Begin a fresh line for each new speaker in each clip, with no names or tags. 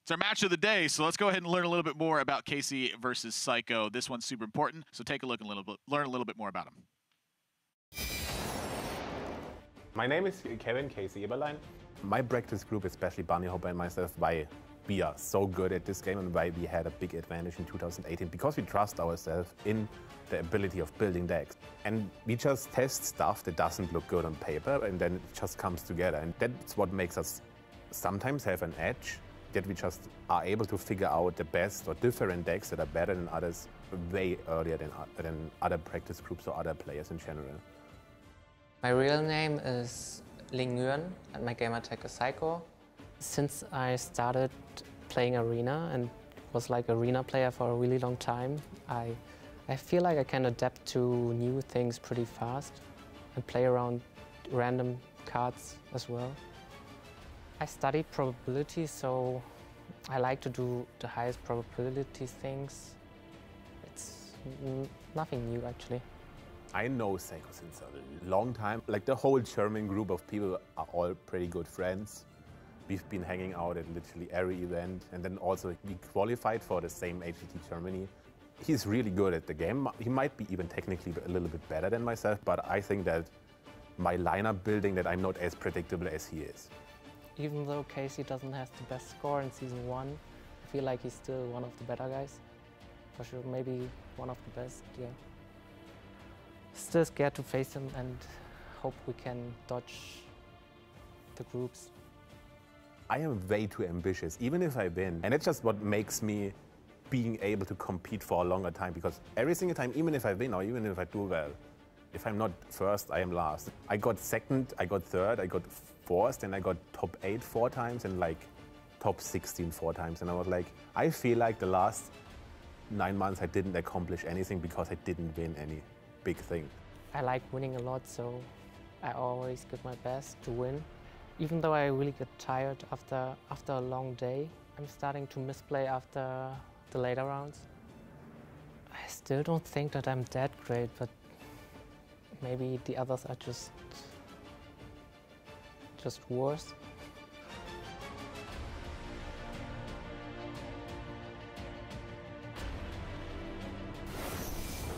It's our match of the day, so let's go ahead and learn a little bit more about Casie versus Seiko. This one's super important, so take a look and learn a little bit more about him.
My name is Kevin Casie. My practice group, especially Bunny Hopper and myself, why we are so good at this game and why we had a big advantage in 2018, because we trust ourselves in the ability of building decks. And we just test stuff that doesn't look good on paper, and then it just comes together. And that's what makes us sometimes have an edge, that we just are able to figure out the best or different decks that are better than others way earlier than other practice groups or other players in general.
My real name is Ling Nguyen and my gamertag is Seiko. Since I started playing Arena and was like Arena player for a really long time, I feel like I can adapt to new things pretty fast and play around random cards as well. I studied probability, so I like to do the highest probability things. It's nothing new, actually.
I know Seiko since a long time. Like, the whole German group of people are all pretty good friends. We've been hanging out at literally every event, and then also we qualified for the same HGT Germany. He's really good at the game. He might be even technically a little bit better than myself, but I think that my lineup building, that I'm not as predictable as he is.
Even though Casie doesn't have the best score in Season 1, I feel like he's still one of the better guys. For sure, maybe one of the best, yeah. Still scared to face him and hope we can dodge the groups.
I am way too ambitious, even if I win. And it's just what makes me being able to compete for a longer time, because every single time, even if I win or even if I do well, if I'm not first, I am last. I got second, I got third, I got fourth, and I got top 8 4 times and like top 16 4 times. And I was like, I feel like the last 9 months I didn't accomplish anything because I didn't win any big thing.
I like winning a lot, so I always give my best to win. Even though I really get tired after a long day, I'm starting to misplay after the later rounds. I still don't think that I'm that great, but maybe the others are just worse.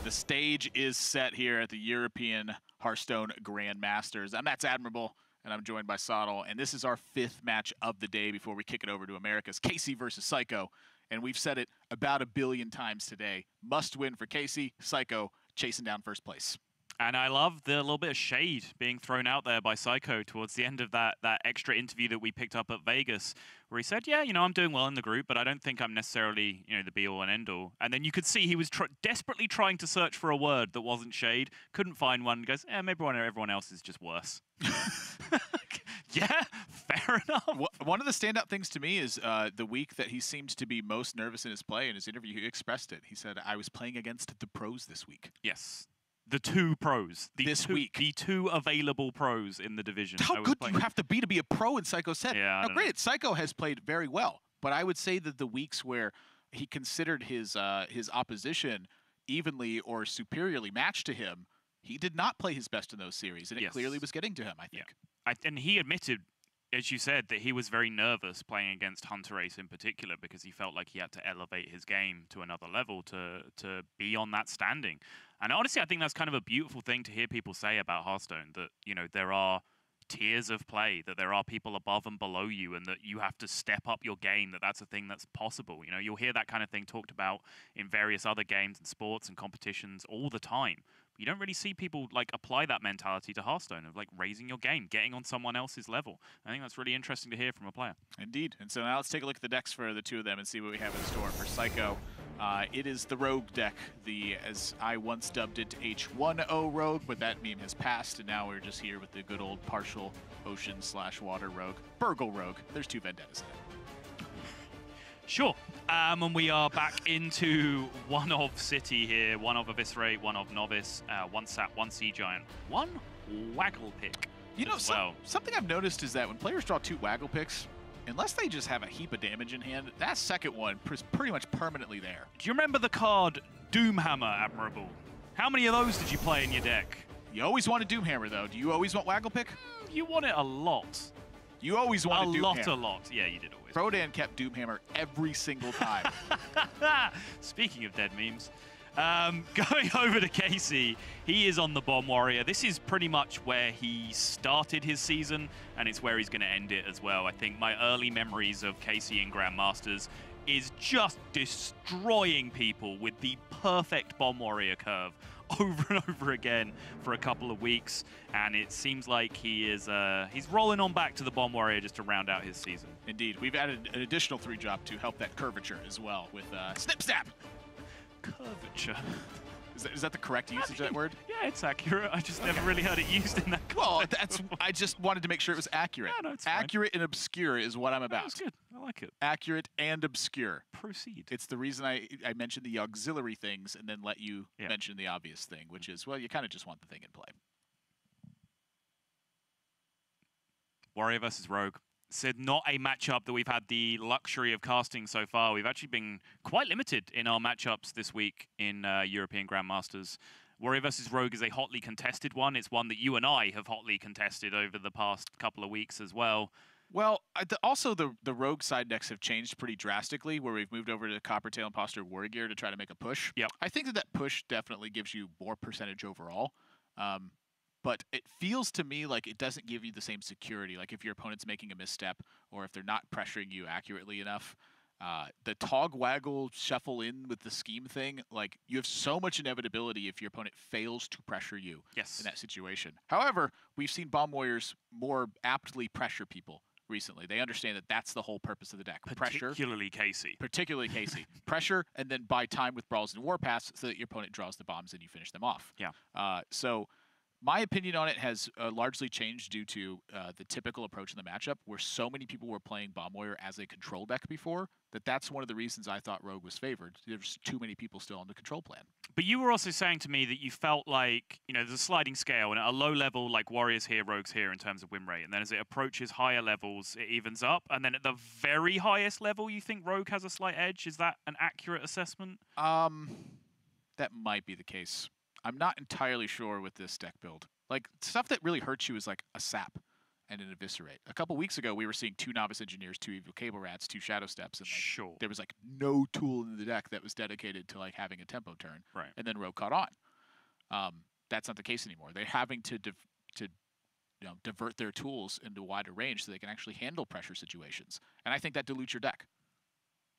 The stage is set here at the European Hearthstone Grandmasters. I'm That's Admirable, and I'm joined by Sottle, and this is our 5th match of the day before we kick it over to America's Casie versus Seiko. And we've said it about 1 billion times today. Must win for Casie. Seiko chasing down first place.
And I love the little bit of shade being thrown out there by Seiko towards the end of that extra interview that we picked up at Vegas, where he said, yeah, you know, I'm doing well in the group, but I don't think I'm necessarily, you know, the be-all and end-all. And then you could see he was desperately trying to search for a word that wasn't shade, couldn't find one, goes, maybe everyone else is just worse. Yeah, fair enough.
One of the standout things to me is the week that he seemed to be most nervous in his play. In his interview, he expressed it. He said, I was playing against the pros this week.
Yes. The 2 pros.
This week.
The 2 available pros in the division.
How good do you have to be a pro in Seiko's set?
Yeah,
now, granted, Seiko has played very well, but I would say that the weeks where he considered his opposition evenly or superiorly matched to him, he did not play his best in those series, and it clearly was getting to him, I think.
Yeah. And he admitted, as you said, that he was very nervous playing against Hunter Ace in particular because he felt like he had to elevate his game to another level to be on that standing. And honestly, I think that's kind of a beautiful thing to hear people say about Hearthstone, that, you know, there are tiers of play, that there are people above and below you, and that you have to step up your game, that's a thing that's possible. You know, you'll hear that kind of thing talked about in various other games and sports and competitions all the time. You don't really see people like apply that mentality to Hearthstone of like raising your game, getting on someone else's level. I think that's really interesting to hear from a player.
Indeed. And so now let's take a look at the decks for the 2 of them and see what we have in store for Seiko. It is the Rogue deck, as I once dubbed it, H1O Rogue, but that meme has passed, and now we're just here with the good old partial ocean/water Rogue. Burgle Rogue. There's 2 vendettas in it.
Sure. And we are back into one of City here, one of Eviscerate, one of Novice, 1 Sap, 1 Sea Giant, 1 Waggle Pick.
You know, something I've noticed is that when players draw 2 Waggle Picks, unless they just have a heap of damage in hand, that second one is pretty much permanently there.
Do you remember the card Doomhammer, Admirable? How many of those did you play in your deck?
You always want a Doomhammer, though. Do you always want Waggle Pick?
You want it a lot.
You always want a Doomhammer.
A lot. Yeah, you did always.
always. Frodan kept Doomhammer every single time.
Speaking of dead memes, going over to Casie, he is on the Bomb Warrior. This is pretty much where he started his season, and it's where he's going to end it as well. I think my early memories of Casie in Grandmasters is just destroying people with the perfect Bomb Warrior curve over and over again for a couple of weeks, and it seems like he is he's rolling on back to the Bomb Warrior just to round out his season.
Indeed. We've added an additional 3-drop to help that curvature as well with Snip Snap.
Curvature.
Is that the correct usage of that word?
Yeah, it's accurate. I just never really heard it used in that context.
Well, I just wanted to make sure it was accurate.
No, it's
accurate and obscure is what I'm about.
That's good. I like it.
Accurate and obscure.
Proceed.
It's the reason I mentioned the auxiliary things and then let you mention the obvious thing, which is, well, you kind of just want the thing in play.
Warrior versus Rogue. Sid, not a matchup that we've had the luxury of casting so far. We've actually been quite limited in our matchups this week in European Grandmasters. Warrior versus Rogue is a hotly contested one. It's one that you and I have hotly contested over the past couple of weeks as well.
Well, also the Rogue side decks have changed pretty drastically, where we've moved over to Coppertail Imposter Warrior Gear to try to make a push.
Yep.
I think that push definitely gives you more percentage overall. But it feels to me like it doesn't give you the same security. Like if your opponent's making a misstep or if they're not pressuring you accurately enough, the tog waggle shuffle in with the scheme thing, like you have so much inevitability if your opponent fails to pressure you in that situation. However, we've seen Bomb Warriors more aptly pressure people recently. They understand that that's the whole purpose of the deck.
Particularly Casie.
Particularly Casie. Pressure and then buy time with Brawls and Warpaths so that your opponent draws the bombs and you finish them off.
Yeah.
So my opinion on it has largely changed due to the typical approach in the matchup, where so many people were playing Bomb Warrior as a control deck before, that's one of the reasons I thought Rogue was favored. There's too many people still on the control plan.
But you were also saying to me that you felt like, you know, there's a sliding scale, and at a low level, like Warriors here, Rogues here in terms of win rate, and then as it approaches higher levels, it evens up, and then at the very highest level, you think Rogue has a slight edge? Is that an accurate assessment?
That might be the case. I'm not entirely sure with this deck build. Like, stuff that really hurts you is like a sap and an eviscerate. A couple weeks ago, we were seeing 2 Novice Engineers, 2 Evil Cable Rats, 2 Shadow Steps, and like, there was like no tool in the deck that was dedicated to like having a tempo turn.
Right.
And then Rogue caught on. That's not the case anymore. They're having to divert their tools into wider range so they can actually handle pressure situations. And I think that dilutes your deck.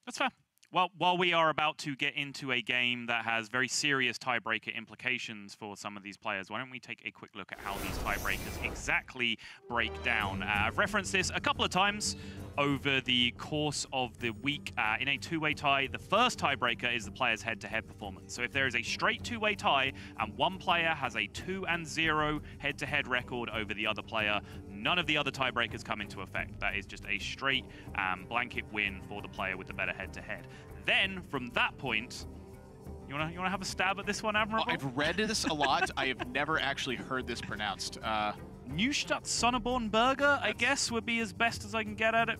That's fair. Well, while we are about to get into a game that has very serious tiebreaker implications for some of these players, why don't we take a quick look at how these tiebreakers exactly break down? I've referenced this a couple of times over the course of the week. In a two-way tie, the first tiebreaker is the player's head-to-head performance. So if there is a straight two-way tie and one player has a 2-0 head-to-head record over the other player, none of the other tiebreakers come into effect. That is just a straight blanket win for the player with the better head-to-head. Then, from that point, you wanna have a stab at this one, Admiral?
Well, I've read this a lot. I have never actually heard this pronounced.
Neustadt Sonneborn Burger, I guess, would be as best as I can get at it,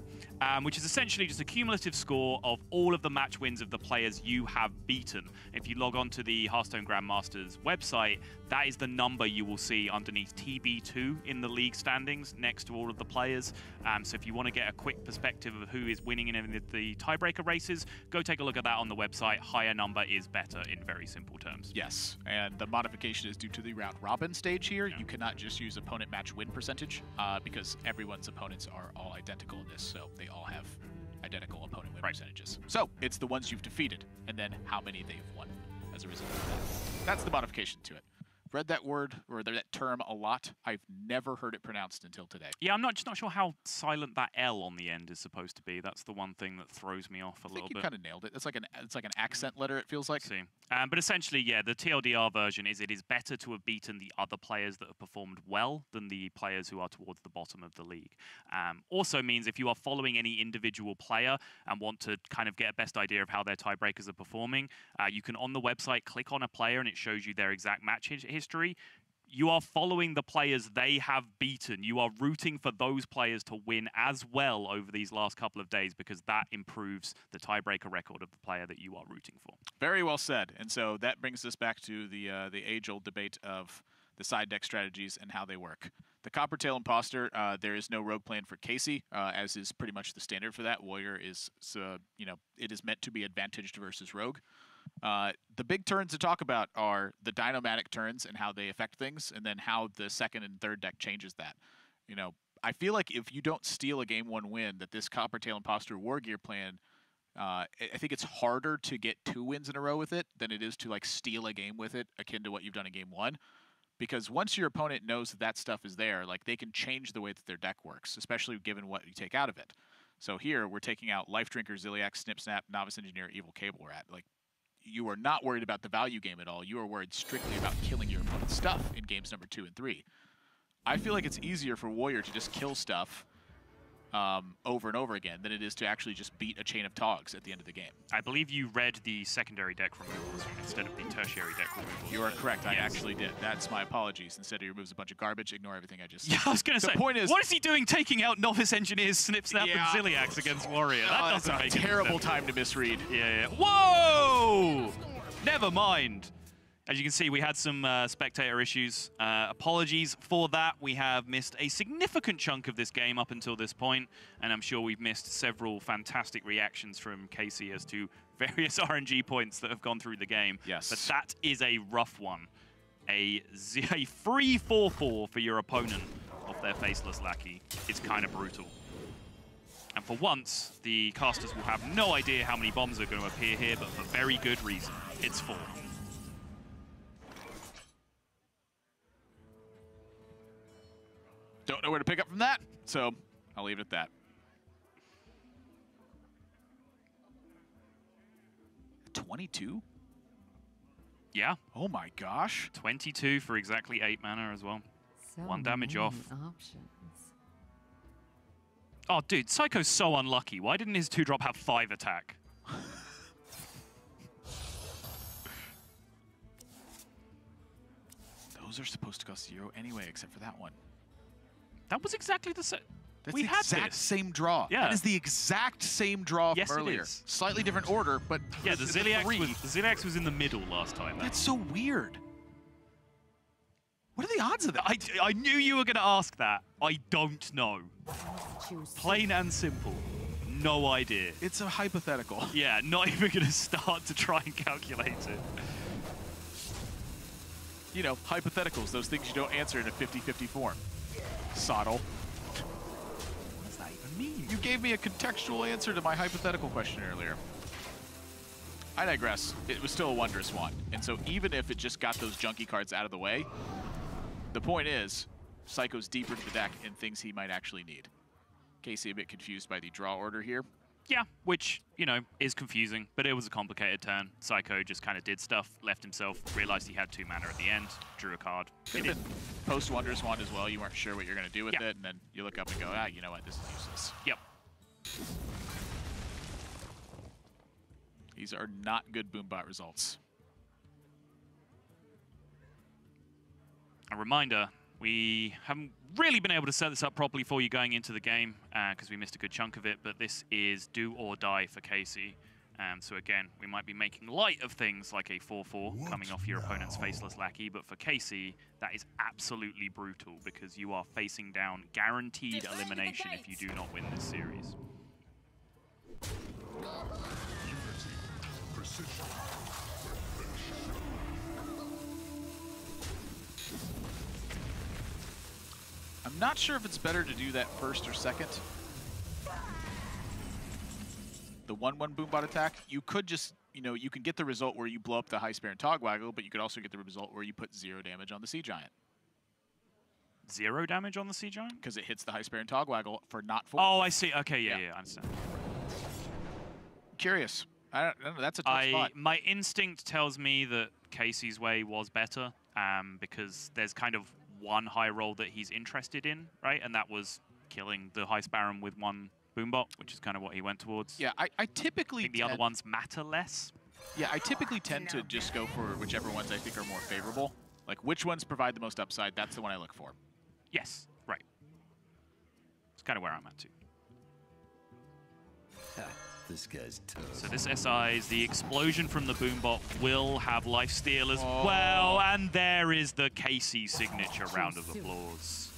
which is essentially just a cumulative score of all of the match wins of the players you have beaten. If you log on to the Hearthstone Grandmasters website, that is the number you will see underneath TB2 in the league standings next to all of the players. So if you want to get a quick perspective of who is winning in the tiebreaker races, go take a look at that on the website. Higher number is better in very simple terms.
Yes, and the modification is due to the round robin stage here. Yeah. You cannot just use opponent match win percentage because everyone's opponents are all identical in this, so they all have identical opponent win percentages. So it's the ones you've defeated and then how many they've won as a result of that. That's the modification to it. Read that word or that term a lot. I've never heard it pronounced until today.
Yeah, I'm just not sure how silent that L on the end is supposed to be. That's the one thing that throws me off a little bit.
You kind of nailed it. It's like an accent letter. It feels like.
See, but essentially, yeah, the TLDR version is it is better to have beaten the other players that have performed well than the players who are towards the bottom of the league. Also means if you are following any individual player and want to kind of get a best idea of how their tiebreakers are performing, you can on the website click on a player and it shows you their exact match history. You are following the players they have beaten. You are rooting for those players to win as well over these last couple of days because that improves the tiebreaker record of the player that you are rooting for.
Very well said. And so that brings us back to the age-old debate of the side deck strategies, and how they work. The Coppertail Imposter, there is no rogue plan for Casie, as is pretty much the standard for that. Warrior is, it is meant to be advantaged versus rogue. The big turns to talk about are the Dynomatic turns and how they affect things, and then how the second and third deck changes that. I feel like if you don't steal a game 1 win, that this Coppertail Imposter War Gear plan, I think it's harder to get 2 wins in a row with it than it is to like steal a game with it, akin to what you've done in game 1. Because once your opponent knows that stuff is there, like they can change the way that their deck works, especially given what you take out of it. So here we're taking out Life Drinker, Ziliax, Snip Snap, Novice Engineer, Evil Cable Rat. Like, you are not worried about the value game at all. You are worried strictly about killing your opponent's stuff in games number 2 and 3. I feel like it's easier for Warrior to just kill stuff over and over again than it is to actually just beat a chain of Togs at the end of the game.
I believe you read the secondary deck removals instead of the tertiary deck removals.
You are correct. I actually did. That's my apologies. Instead, he removes a bunch of garbage. Ignore everything I just said.
Yeah, I was going to say,
point is,
what is he doing taking out Novice Engineers, Snip Snap, and Ziliax against Warrior? That doesn't make
a terrible time to misread.
Yeah. Whoa! Never mind. As you can see, we had some spectator issues. Apologies for that. We have missed a significant chunk of this game up until this point, and I'm sure we've missed several fantastic reactions from Casie as to various RNG points that have gone through the game.
Yes.
But that is a rough one. A free 4-4 for your opponent off their Faceless Lackey. It's kind of brutal. And for once, the casters will have no idea how many bombs are going to appear here, but for very good reason. It's 4.
Don't know where to pick up from that, so I'll leave it at that. $22?
Yeah.
Oh my gosh.
22 for exactly 8 mana as well.
So
1 damage off.
Options.
Oh, dude, Seiko's so unlucky. Why didn't his 2-drop have 5 attack?
Those are supposed to cost 0 anyway, except for that one.
That was exactly the same.
That's
we
the
had
exact
this.
same draw.
Yeah.
That is the exact same draw
Yes,
from
it
earlier.
is.
Slightly different order, but
Yeah, the
it's a
Ziliax was in the middle last time.
That's so weird. What are the odds of that?
I knew you were going to ask that. I don't know.
Choose
Plain and simple. No idea.
It's a hypothetical.
Yeah, not even going to start to try and calculate it.
You know, hypotheticals, those things you don't answer in a 50-50 form. Sottle.
What does that even mean?
You gave me a contextual answer to my hypothetical question earlier. I digress. It was still a Wondrous Wand. And so even if it just got those junky cards out of the way, the point is, Seiko's deeper into the deck and things he might actually need. Casie a bit confused by the draw order here.
Yeah, which, you know, is confusing, but it was a complicated turn. Seiko just kind of did stuff, left himself, realized he had 2 mana at the end, drew a card.
Could have been post-Wondrous Wand as well. You weren't sure what you're going to do with it, and then you look up and go, ah, you know what, this is useless.
Yep.
These are not good Boombot results.
A reminder, we haven't really been able to set this up properly for you going into the game because we missed a good chunk of it, but this is do or die for Casie. So again, we might be making light of things like a 4-4 coming off your opponent's Faceless Lackey, but for Casie, that is absolutely brutal because you are facing down guaranteed elimination if you do not win this series.
I'm not sure if it's better to do that first or second. The 1-1 Boombot attack, you could just, you know, you can get the result where you blow up the High Spare and Togwaggle, but you could also get the result where you put 0 damage on the Sea Giant.
0 damage on the Sea Giant?
Because it hits the High Spare and Togwaggle for not 4.
Oh, I see. Okay, yeah, I understand.
Curious. I don't know, that's a tough spot.
My instinct tells me that Casey's way was better because there's kind of one high roll that he's interested in, right? And that was killing the High Sparrow with 1 Boombot, which is kind of what he went towards.
Yeah, I typically
I think the other ones matter less.
Yeah, I typically tend to just go for whichever ones I think are more favorable. Like, which ones provide the most upside, that's the one I look for.
Yes, right. It's kind of where I'm at, too.
This guy's tough.
So this SI's the explosion from the boombot will have lifesteal as well, and there is the Casie signature round of applause.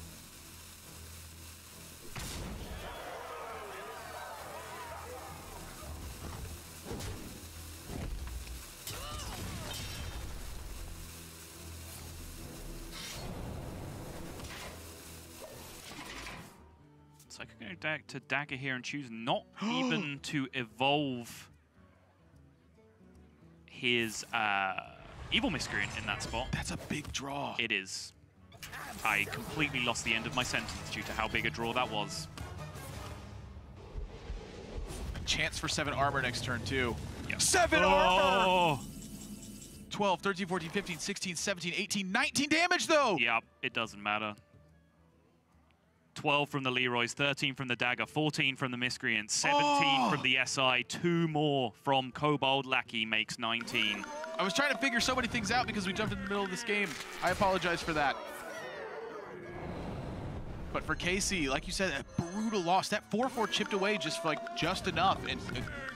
So I could go to Dagger here and choose not even to evolve his Evil Miscreant in that spot.
That's a big draw.
It is. I completely lost the end of my sentence due to how big a draw that was.
Chance for 7 armor next turn, too.
Yep.
7 armor! 12, 13, 14, 15, 16, 17, 18, 19 damage, though!
Yep, it doesn't matter. 12 from the Leroys, 13 from the Dagger, 14 from the Miscreant, 17 from the SI, 2 more from Kobold Lackey makes 19.
I was trying to figure so many things out because we jumped in the middle of this game. I apologize for that. But for Casie, like you said, a brutal loss. That 4-4 chipped away just for like just enough and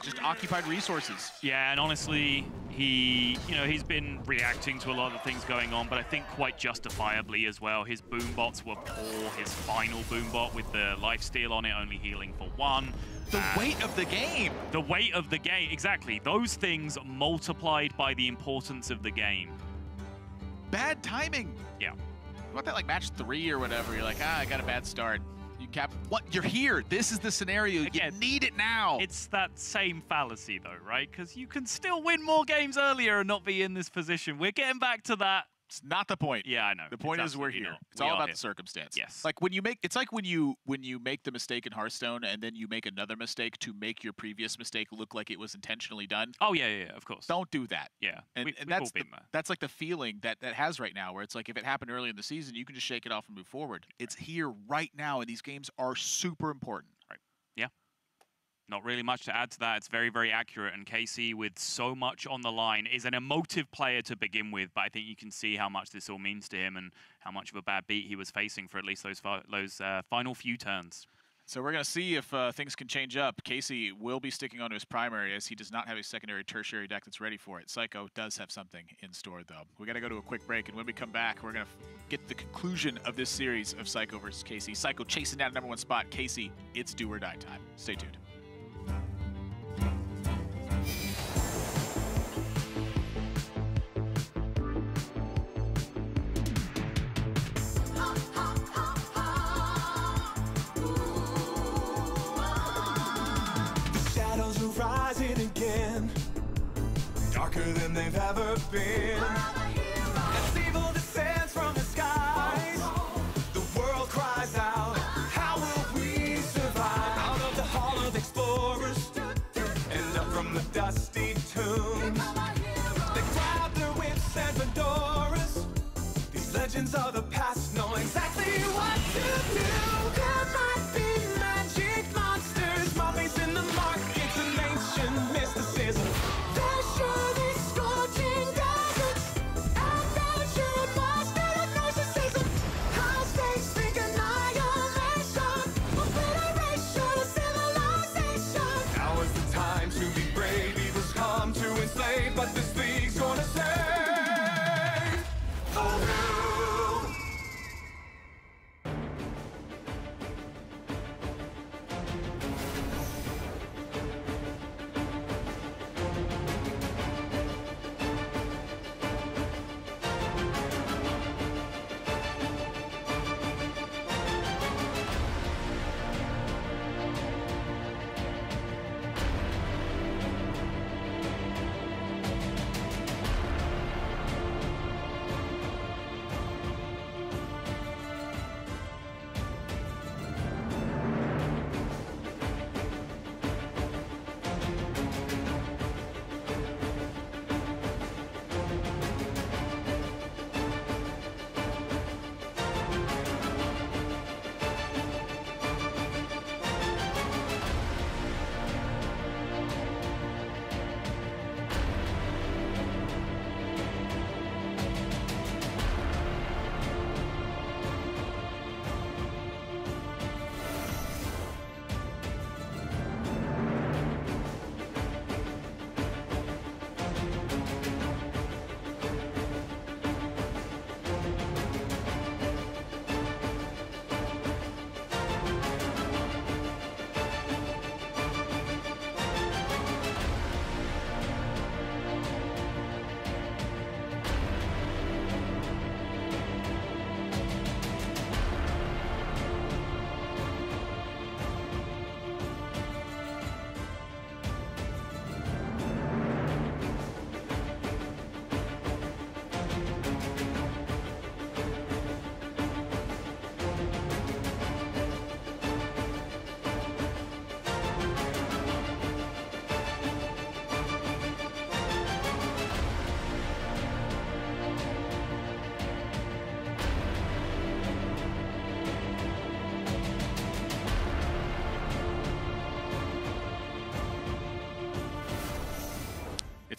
just occupied resources.
Yeah, and honestly, he's been reacting to a lot of things going on, but I think quite justifiably as well. His boombots were poor. His final boombot with the lifesteal on it only healing for 1.
The weight of the game.
The weight of the game, exactly. Those things multiplied by the importance of the game.
Bad timing.
Yeah.
What about that like match 3 or whatever? You're like, I got a bad start. You cap what? You're here. This is the scenario.
Again,
you need it now.
It's that same fallacy though, right? Because you can still win more games earlier and not be in this position. We're getting back to that.
It's not the point.
Yeah, I know.
The point is we're here.
Not.
It's all about the circumstance.
Yes.
Like when you make, it's like when you make the mistake in Hearthstone and then you make another mistake to make your previous mistake look like it was intentionally done.
Oh yeah, of course.
Don't do that.
Yeah.
And that's like the feeling that has right now, where it's like if it happened early in the season, you can just shake it off and move forward. It's here right now, and these games are super important.
Right. Yeah. Not really much to add to that. It's very, very accurate. And Casie, with so much on the line, is an emotive player to begin with. But I think you can see how much this all means to him and how much of a bad beat he was facing for at least those final few turns.
So we're going to see if things can change up. Casie will be sticking on to his primary as he does not have a secondary, tertiary deck that's ready for it. Seiko does have something in store, though. We got to go to a quick break, and when we come back, we're going to get the conclusion of this series of Seiko versus Casie. Seiko chasing down #1 spot. Casie, it's do or die time. Stay tuned.
Darker than they've ever been. As evil descends from the skies, the world cries out, how will we survive? Out of the hall of explorers, and up from the dusty tombs, they grab their whips and fedoras. These legends of the past know exactly what to do. There might be magic monsters, mummies in the markets, and ancient mysticism. They're surely scorching deserts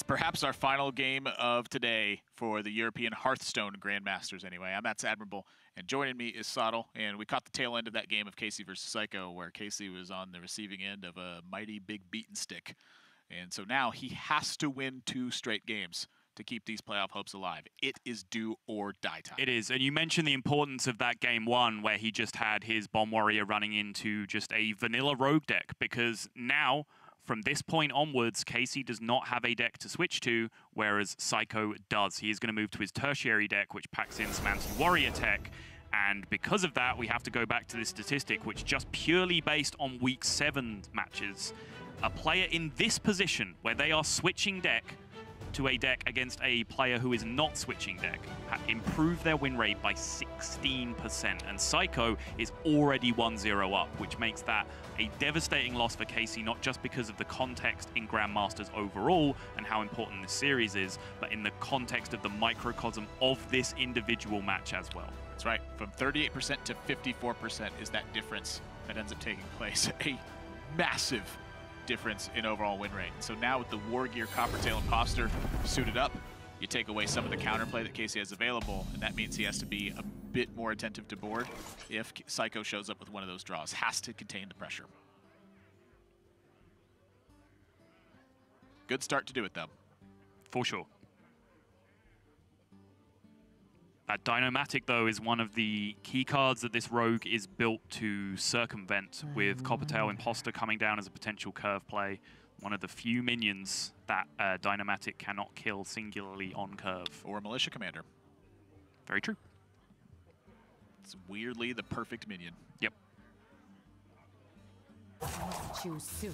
perhaps our final game of today for the European Hearthstone Grandmasters anyway. I'm Matt's Admirable, and joining me is Sottle, and we caught the tail end of that game of Casie versus Seiko, where Casie was on the receiving end of a mighty big beaten stick. And so now he has to win 2 straight games to keep these playoff hopes alive. It is do or die time.
It is, and you mentioned the importance of that game 1 where he just had his Bomb Warrior running into just a vanilla rogue deck, because now, from this point onwards, Casie does not have a deck to switch to, whereas Seiko does. He is going to move to his tertiary deck, which packs in some anti-warrior tech, and because of that, we have to go back to this statistic, which just purely based on Week 7 matches, a player in this position, where they are switching deck to a deck against a player who is not switching deck, improve their win rate by 16%. And Seiko is already 1-0 up, which makes that a devastating loss for Casie, not just because of the context in Grandmasters overall and how important this series is, but in the context of the microcosm of this individual match as well.
That's right. From 38% to 54% is that difference that ends up taking place. A massive difference in overall win rate. So now with the War Gear Coppertail Imposter suited up, you take away some of the counterplay that Casie has available, and that means he has to be a bit more attentive to board if Seiko shows up with one of those draws. Has to contain the pressure. Good start to do it, though.
For sure. That Dynomatic, though, is one of the key cards that this rogue is built to circumvent, with Coppertail Imposter coming down as a potential curve play. One of the few minions that Dynomatic cannot kill singularly on curve.
Or Militia Commander.
Very true.
It's weirdly the perfect minion.
Yep.
Choose soon.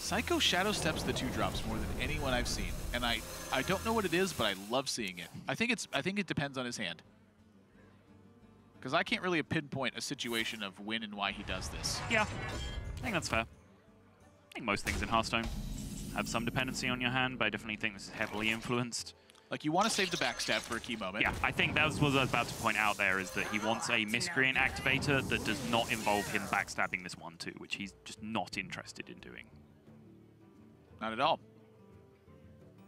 Seiko shadow steps the 2-drops more than anyone I've seen, and I don't know what it is, but I love seeing it. I think it depends on his hand, because I can't really pinpoint a situation of when and why he does this.
Yeah, I think that's fair. I think most things in Hearthstone have some dependency on your hand, but I definitely think this is heavily influenced.
Like, you want to save the backstab for a key moment.
Yeah, I think that was what I was about to point out there, is that he wants a Miscreant activator that does not involve him backstabbing this 1-2, which he's just not interested in doing.
Not at all.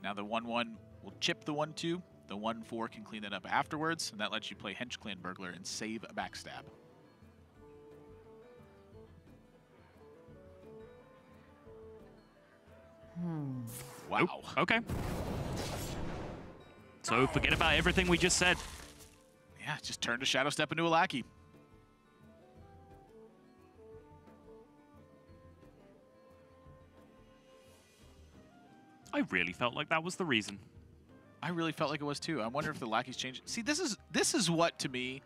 Now the 1-1 will chip the 1-2. The 1-4 can clean that up afterwards, and that lets you play Hench Clan Burglar and save a backstab. Wow.
Oop, okay. So forget about everything we just said.
Yeah, just turn to Shadow Step into a lackey.
I really felt like that was the reason.
I really felt like it was too. I wonder if the lackeys changed. See, this is what to me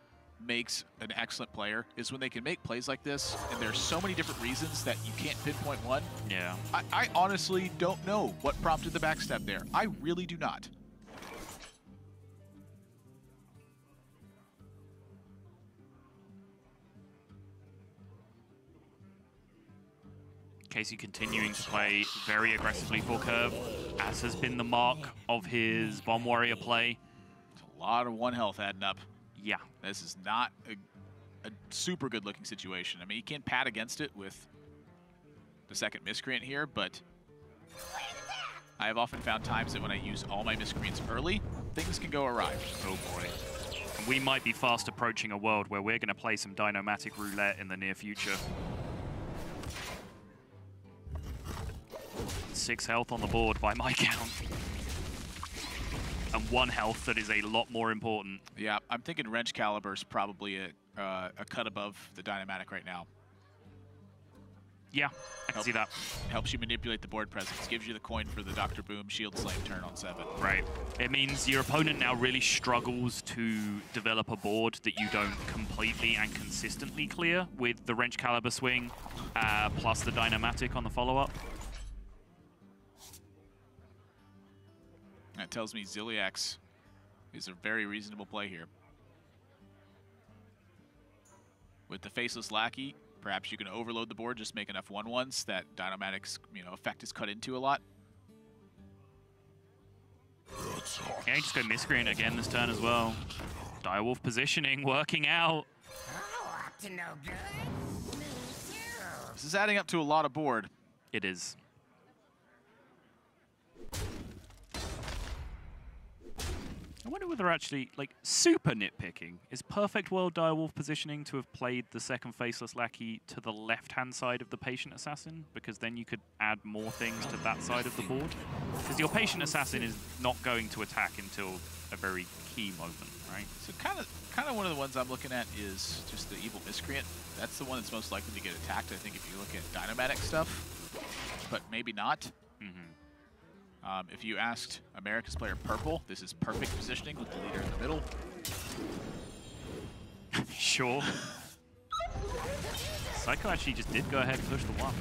makes an excellent player, is when they can make plays like this, and there's so many different reasons that you can't pinpoint one.
Yeah.
I honestly don't know what prompted the backstab there. I really do not.
Casie continuing to play very aggressively for curve, as has been the mark of his Bomb Warrior play.
It's a lot of 1 health adding up.
Yeah.
This is not a super good looking situation. I mean, you can pad against it with the second Miscreant here, but I have often found times that when I use all my Miscreants early, things can go awry.
Oh boy. And we might be fast approaching a world where we're going to play some Dynomatic roulette in the near future. 6 health on the board by my count. And 1 health that is a lot more important.
Yeah, I'm thinking Wrench Caliber's probably a cut above the Dynomatic right now.
Yeah, I can see that.
Helps you manipulate the board presence, gives you the coin for the Dr. Boom Shield Slave turn on 7.
Right. It means your opponent now really struggles to develop a board that you don't completely and consistently clear with the Wrench Caliber swing, plus the Dynomatic on the follow-up.
That tells me Ziliax is a very reasonable play here. With the Faceless Lackey, perhaps you can overload the board, just make enough 1-1s that Dynomatic's effect is cut into a lot.
Yeah, you just go Miscreant again this turn as well. Direwolf positioning, working out.
I'm up to no good.
This is adding up to a lot of board.
It is. I wonder whether actually, like, super nitpicking, is Perfect World Direwolf positioning to have played the second Faceless Lackey to the left-hand side of the Patient Assassin? Because then you could add more things to that side of the board. Because your Patient Assassin is not going to attack until a very key moment, right?
So kind of one of the ones I'm looking at is just the Evil Miscreant. That's the one that's most likely to get attacked, I think, if you look at Dynamatic stuff. But maybe not. If you asked America's player Purple, this is perfect positioning with the leader in the middle.
Sure. Seiko actually just did go ahead and push the 1.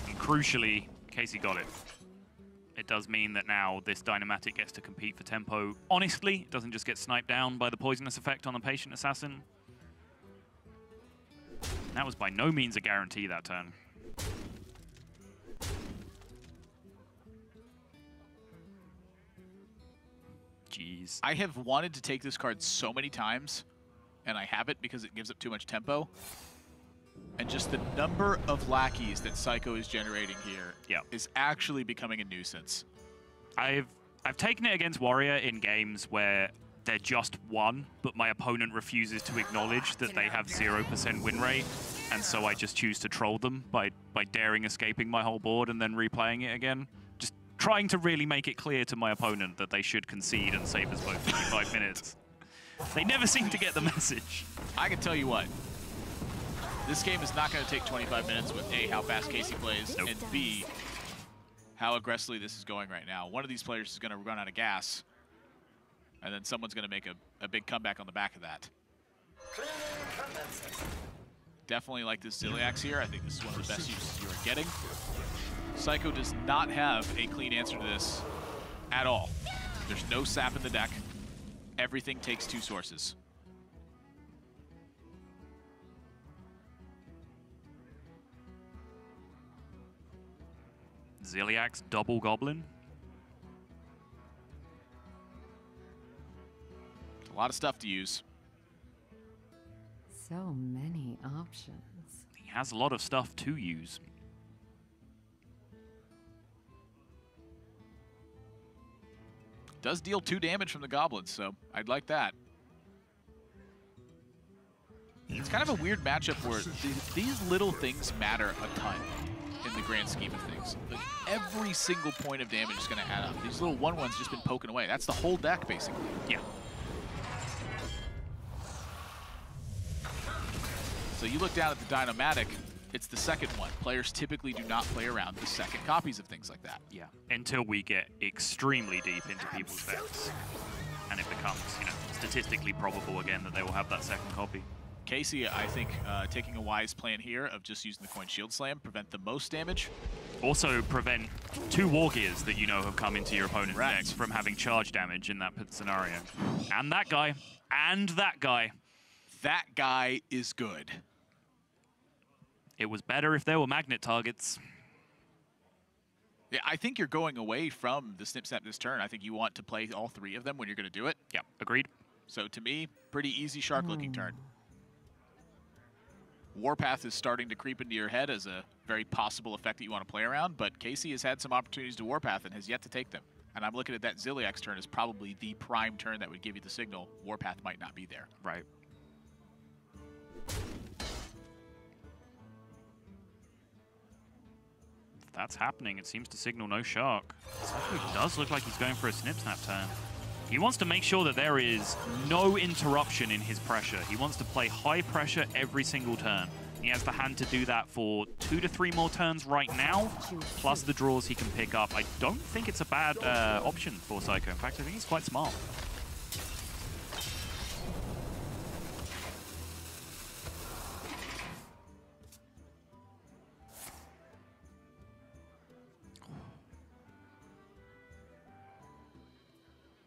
And crucially, Casie got it. It does mean that now this Dynamatic gets to compete for tempo. Honestly, it doesn't just get sniped down by the poisonous effect on the Patient Assassin. That was by no means a guarantee that turn. Jeez.
I have wanted to take this card so many times, and I haven't because it gives up too much tempo. And just the number of lackeys that Seiko is generating here is actually becoming a nuisance.
I've taken it against Warrior in games where they're just 1, but my opponent refuses to acknowledge that they have 0% win rate, and so I just choose to troll them by daring escaping my whole board and then replaying it again. Just trying to really make it clear to my opponent that they should concede and save us both 55 minutes. They never seem to get the message.
I can tell you what. This game is not going to take 25 minutes with A, how fast Casie plays, and B, how aggressively this is going right now. One of these players is going to run out of gas, and then someone's going to make a big comeback on the back of that. Definitely like this Ziliax here. I think this is one of the best uses you are getting. Seiko does not have a clean answer to this at all. There's no sap in the deck. Everything takes 2 sources.
Ziliax double Goblin.
A lot of stuff to use.
So many options.
He has a lot of stuff to use.
Does deal 2 damage from the goblins, so I'd like that. It's kind of a weird matchup where these little things matter a ton in the grand scheme of things. Like every single point of damage is going to add up. These little 1/1s just been poking away. That's the whole deck, basically.
Yeah.
So you look down at the Dynamatic, it's the second one. Players typically do not play around the second copies of things like that.
Yeah, until we get extremely deep into people's decks. And it becomes, you know, statistically probable again that they will have that second copy.
Casie, I think, taking a wise plan here of just using the Coin Shield Slam, prevent the most damage.
Also prevent 2 War Gears that you know have come into your opponent's decks from having charge damage in that scenario. And that guy. And that guy.
That guy is good.
It was better if there were magnet targets.
Yeah, I think you're going away from the Snip Snap this turn. I think you want to play all 3 of them when you're going to do it.
Yeah, agreed.
So to me, pretty easy shark-looking turn. Warpath is starting to creep into your head as a very possible effect that you want to play around, but Casie has had some opportunities to Warpath and has yet to take them. And I'm looking at that Ziliax turn as probably the prime turn that would give you the signal Warpath might not be there.
Right. If that's happening, it seems to signal no shark. It does look like he's going for a Snip Snap turn. He wants to make sure that there is no interruption in his pressure. He wants to play high pressure every single turn. He has the hand to do that for 2 to 3 more turns right now, plus the draws he can pick up. I don't think it's a bad option for Seiko. In fact, I think he's quite smart.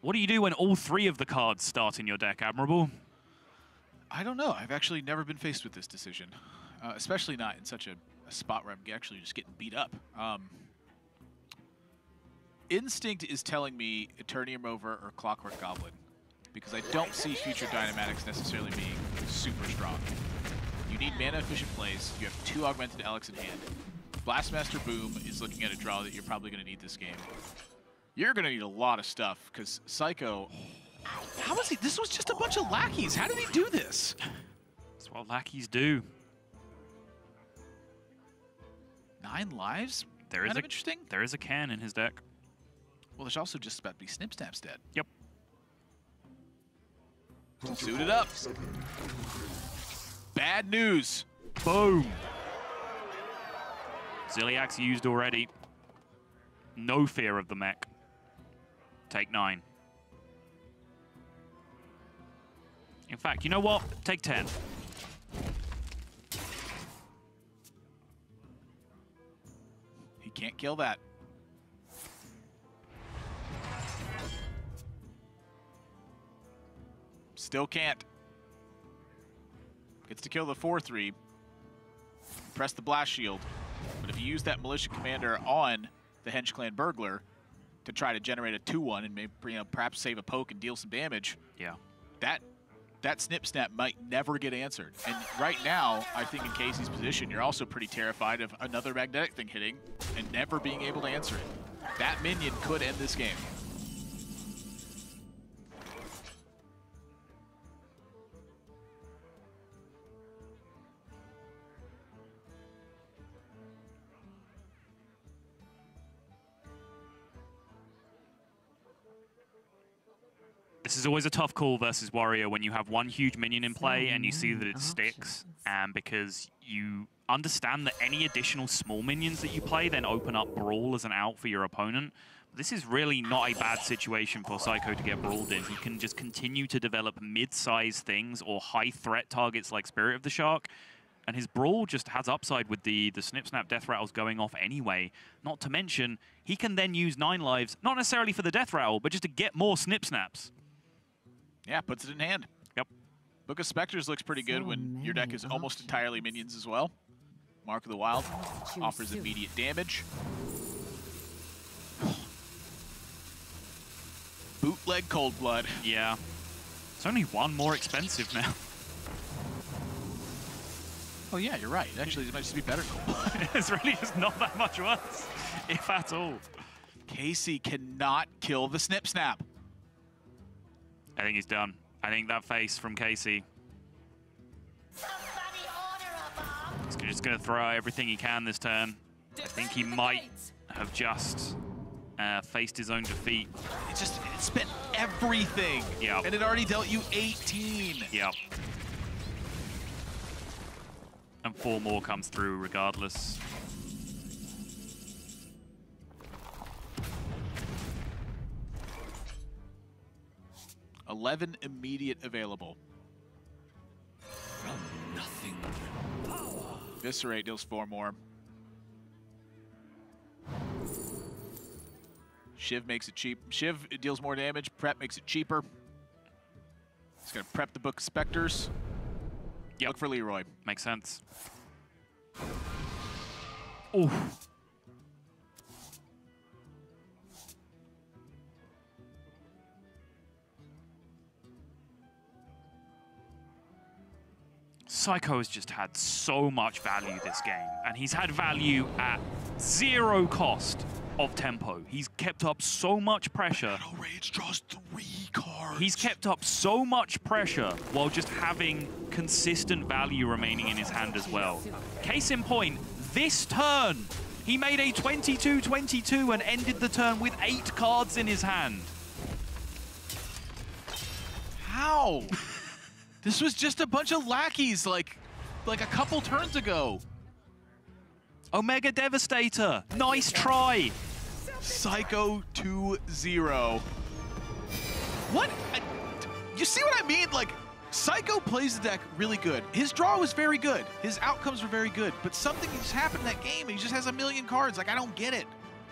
What do you do when all 3 of the cards start in your deck, Admirable?
I don't know. I've actually never been faced with this decision, especially not in such a spot where I'm actually just getting beat up. Instinct is telling me Eternium Rover or Clockwork Goblin, because I don't see future Dynamatics necessarily being super strong. You need mana-efficient plays. You have 2 Augmented Alex in hand. Blastmaster Boom is looking at a draw that you're probably going to need this game. You're going to need a lot of stuff, because Seiko... How was he? This was just a bunch of lackeys. How did he do this?
That's what lackeys do.
9 lives?
There is
interesting.
There is a can in his deck.
Well, there's also just about to be Snip Snap's dead.
Yep.
Suit it up. Bad news.
Boom. Ziliak's used already. No fear of the mech. Take 9. In fact, you know what? Take 10.
He can't kill that. Still can't. Gets to kill the 4-3. Press the blast shield. But if you use that militia commander on the Henge Clan Burglar to try to generate a 2-1 and maybe, perhaps save a poke and deal some damage,
yeah,
that Snip Snap might never get answered. And right now, I think in Casey's position, you're also pretty terrified of another magnetic thing hitting and never being able to answer it. That minion could end this game.
This is always a tough call versus Warrior when you have one huge minion in play and you see that it sticks, and because you understand that any additional small minions that you play then open up Brawl as an out for your opponent. This is really not a bad situation for Seiko to get brawled in. He can just continue to develop mid-sized things or high-threat targets like Spirit of the Shark, and his Brawl just has upside with the Snip Snap Death Rattles going off anyway. Not to mention, he can then use 9 lives, not necessarily for the Death Rattle, but just to get more Snip Snaps.
Yeah, puts it in hand.
Yep.
Book of Specters looks pretty good when your deck is almost entirely minions as well. Mark of the Wild offers immediate damage. Bootleg Cold Blood.
Yeah. It's only 1 more expensive now.
Oh yeah, you're right. Actually, it might just be better Cold Blood.
It's really just not that much worse, if at all.
Casie cannot kill the Snip Snap.
I think he's done. I think that face from Casie. He's just going to throw out everything he can this turn. I think he might have just faced his own defeat.
It spent everything.
Yeah.
And it already dealt you 18.
Yep. And 4 more comes through regardless.
$11 immediate available.
From nothing.
Viscerate deals 4 more. Shiv makes it cheap. Shiv deals more damage. Prep makes it cheaper. He's gonna prep the Book of Specters.
Yep.
Look for Leroy.
Makes sense. Ooh. Seiko has just had so much value this game, and he's had value at 0 cost of tempo. He's kept up so much pressure.
Battle Rage draws 3 cards.
He's kept up so much pressure while just having consistent value remaining in his hand as well. Case in point, this turn, he made a 22-22 and ended the turn with 8 cards in his hand.
How? This was just a bunch of lackeys like a couple turns ago.
Omega Devastator, nice try.
Seiko 2-0. What? You see what I mean? Like, Seiko plays the deck really good. His draw was very good. His outcomes were very good. But something just happened in that game, and he just has a million cards. Like, I don't get it.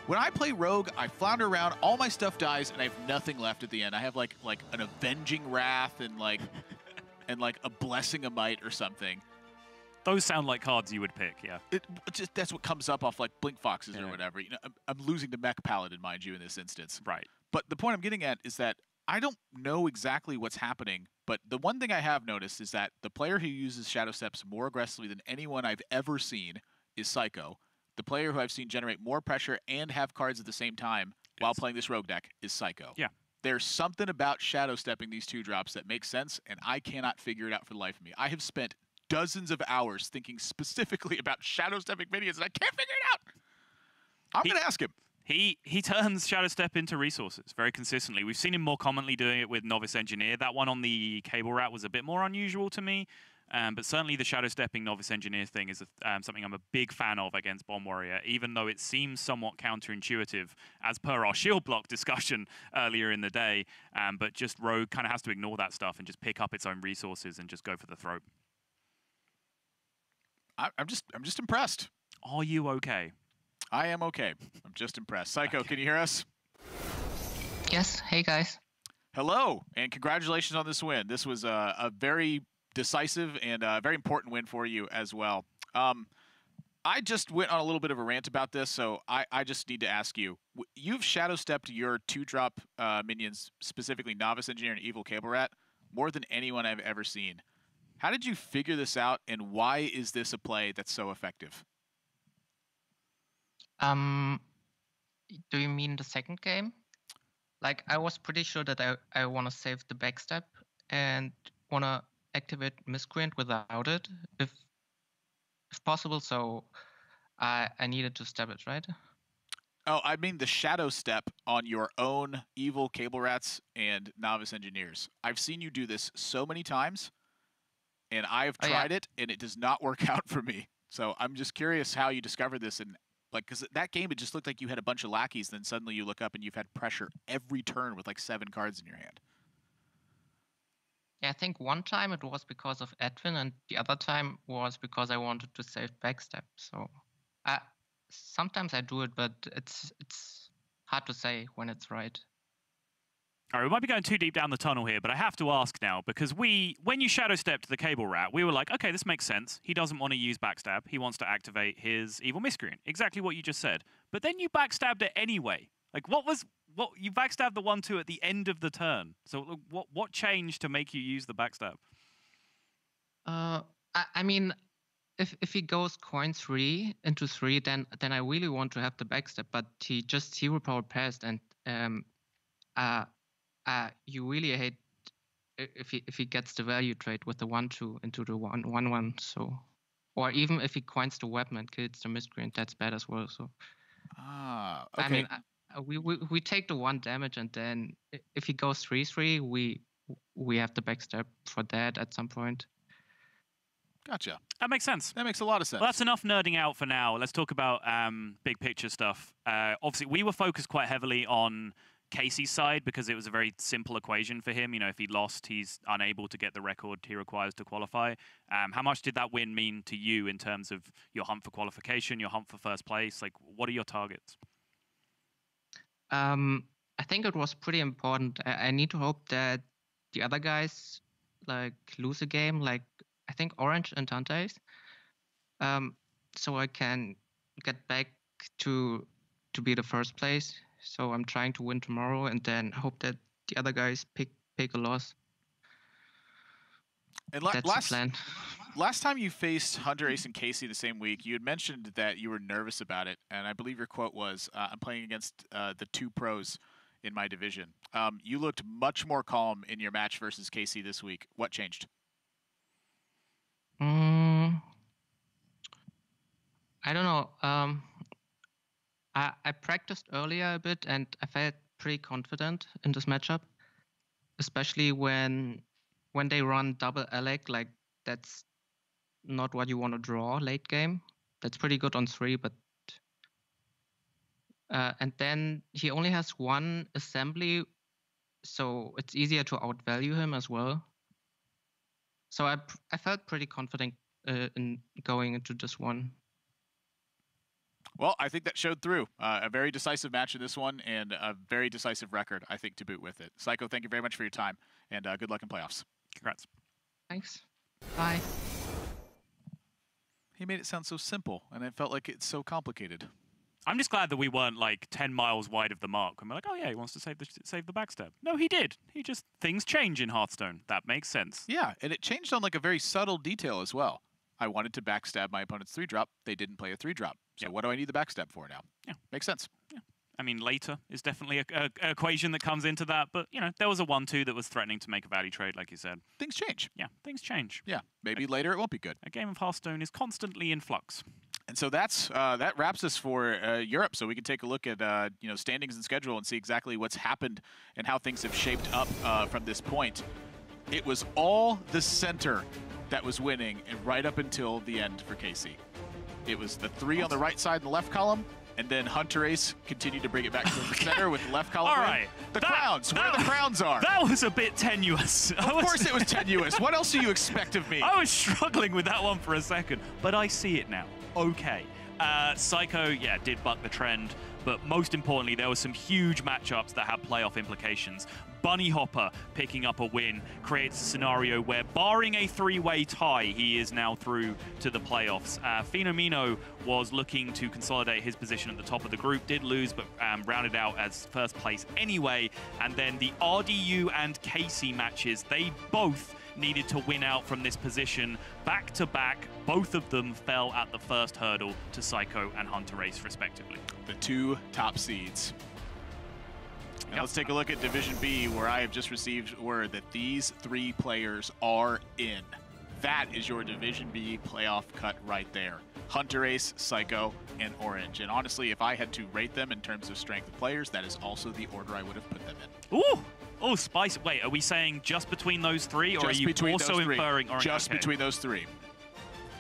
When I play Rogue, I flounder around, all my stuff dies, and I have nothing left at the end. I have like an Avenging Wrath and like a Blessing of Might or something.
Those sound like cards you would pick, yeah.
That's what comes up off like Blink Foxes or whatever. You know, I'm losing to Mech Paladin, mind you, in this instance.
Right.
But the point I'm getting at is that I don't know exactly what's happening But the one thing I have noticed is that the player who uses Shadow Steps more aggressively than anyone I've ever seen is Seiko. The player who I've seen generate more pressure and have cards at the same time while playing this rogue deck is Seiko.
Yeah.
There's something about shadow stepping these 2-drops that makes sense, and I cannot figure it out for the life of me. I have spent dozens of hours thinking specifically about shadow stepping minions, and I can't figure it out. I'm going to ask him.
He turns Shadow Step into resources very consistently. We've seen him more commonly doing it with Novice Engineer. That one on the Cable Rat was a bit more unusual to me. But certainly the Shadow Stepping Novice Engineer thing is something I'm a big fan of against Bomb Warrior, even though it seems somewhat counterintuitive as per our shield block discussion earlier in the day. But just Rogue kind of has to ignore that stuff and just pick up its own resources and just go for the throat.
I'm just impressed.
Are you okay?
I am okay. I'm just impressed. Seiko,
Okay.
can you hear us?
Yes, hey guys.
Hello, and congratulations on this win. This was a very decisive and very important win for you as well. I just went on a little bit of a rant about this, so I just need to ask you. You've Shadow Stepped your 2-drop minions, specifically Novice Engineer and Evil Cable Rat, more than anyone I've ever seen. How did you figure this out, and why is this a play that's so effective?
Do you mean the second game? Like, I was pretty sure that I want to save the backstep and want to activate Miscreant without it, if possible, so I needed to stab it, right?
Oh, I mean the Shadow Step on your own Evil Cable Rats and Novice Engineers. I've seen you do this so many times, and I've tried it, and it does not work out for me. So I'm just curious how you discovered this, and like, because that game, it just looked like you had a bunch of lackeys, then suddenly you look up and you've had pressure every turn with like 7 cards in your hand.
Yeah, I think one time it was because of Edwin, and the other time was because I wanted to save backstep. So sometimes I do it, but it's hard to say when it's right.
All right, we might be going too deep down the tunnel here, but I have to ask now, because when you Shadow Stepped the Cable Rat, we were like, okay, this makes sense. He doesn't want to use Backstab. He wants to activate his Evil Miscreant. Exactly what you just said. But then you Backstabbed it anyway. Like, you Backstabbed the 1-2 at the end of the turn. So what changed to make you use the Backstab?
I mean, if he goes coin 3 into 3, then I really want to have the backstep, but he just hero power passed, and you really hate if he gets the value trade with the 1-2 into the 1-1. So, or even if he coins the weapon and kills the miscreant, that's bad as well. So,
Okay.
I mean, we take the 1 damage, and then if he goes 3-3, we have the backstab for that at some point.
Gotcha.
That makes sense.
That makes a lot of sense.
Well, that's enough nerding out for now. Let's talk about big picture stuff. Obviously, we were focused quite heavily on Casey's side because it was a very simple equation for him. You know, if he lost, he's unable to get the record he requires to qualify. How much did that win mean to you in terms of your hunt for qualification, your hunt for first place? Like, what are your targets?
I think it was pretty important. I need to hope that the other guys like lose a game, like I think Orange and Tantais, so I can get back to be the first place. So I'm trying to win tomorrow, and then hope that the other guys pick a loss.
And
that's the plan.
Last time you faced Hunter, Ace, and Casey the same week, you had mentioned that you were nervous about it, and I believe your quote was, "I'm playing against the 2 pros in my division." You looked much more calm in your match versus Casey this week. What changed?
I don't know. I practiced earlier a bit, and I felt pretty confident in this matchup, especially when they run double Alec. Like, that's not what you want to draw late game. That's pretty good on 3, but and then he only has 1 assembly, so it's easier to outvalue him as well. So I felt pretty confident in going into this one.
Well, I think that showed through. A very decisive match in this one, and a very decisive record, I think, to boot with it. Seiko, thank you very much for your time, and good luck in playoffs.
Congrats.
Thanks. Bye.
He made it sound so simple, and it felt like it's so complicated.
I'm just glad that we weren't like 10 miles wide of the mark. And we're like, oh yeah, he wants to save the backstab. No, he did. Things change in Hearthstone. That makes sense.
Yeah, and it changed on like a very subtle detail as well. I wanted to backstab my opponent's 3-drop. They didn't play a 3-drop. So what do I need the backstab for now?
Yeah.
Makes sense.
Yeah. I mean, later is definitely a equation that comes into that. But, you know, there was a 1-2 that was threatening to make a value trade, like you said.
Things change.
Yeah, things change.
Yeah, maybe later it won't be good.
A game of Hearthstone is constantly in flux.
And so that wraps us for Europe. So we can take a look at standings and schedule and see exactly what's happened and how things have shaped up from this point. It was all the center that was winning, and right up until the end for Casie. It was the 3 on the right side in the left column, and then Hunter Ace continued to bring it back to the center with the left column.
All right.
The crowns, where the crowns are.
That was a bit tenuous.
Of course it was tenuous. What else do you expect of me?
I was struggling with that one for a second, but I see it now. Okay. Seiko, yeah, did buck the trend, but most importantly, there were some huge matchups that had playoff implications. Bunny Hopper picking up a win creates a scenario where, barring a 3-way tie, he is now through to the playoffs. Phenomeno was looking to consolidate his position at the top of the group, did lose, but rounded out as first place anyway. And then the RDU and Casie matches, they both needed to win out from this position back-to-back. Both of them fell at the first hurdle to Seiko and Hunter Ace, respectively.
The 2 top seeds. Now let's take a look at Division B, where I have just received word that these 3 players are in. That is your Division B playoff cut right there. Hunter Ace, Seiko, and Orange. And honestly, if I had to rate them in terms of strength of players, that is also the order I would have put them in.
Ooh! Oh, spice. Wait, are we saying just between those 3, or are you also inferring Orange?
Just between those 3.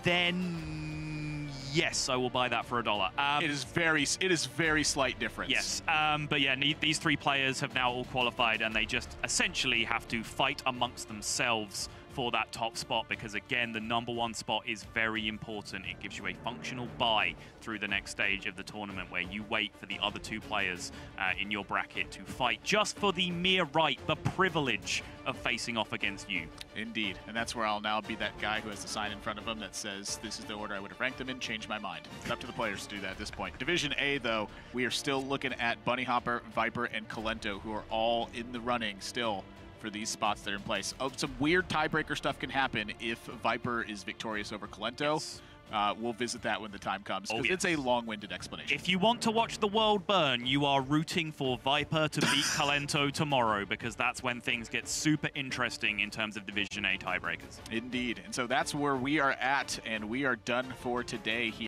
Then yes, I will buy that for $1.
It is very slight difference.
Yes, but yeah, these 3 players have now all qualified, and they just essentially have to fight amongst themselves for that top spot, because again, the #1 spot is very important. It gives you a functional bye through the next stage of the tournament, where you wait for the other 2 players in your bracket to fight just for the mere right, the privilege of facing off against you.
Indeed, and that's where I'll now be that guy who has the sign in front of him that says, this is the order I would have ranked them in, change my mind. It's up to the players to do that at this point. Division A, though, we are still looking at Bunny Hopper, Viper, and Calento, who are all in the running still for these spots that are in place. Oh, some weird tiebreaker stuff can happen if Viper is victorious over Calento.
Yes.
We'll visit that when the time comes, because
yes.
it's a long-winded explanation.
If you want to watch the world burn, you are rooting for Viper to beat Calento tomorrow, because that's when things get super interesting in terms of Division A tiebreakers.
Indeed. And so that's where we are at, and we are done for today here.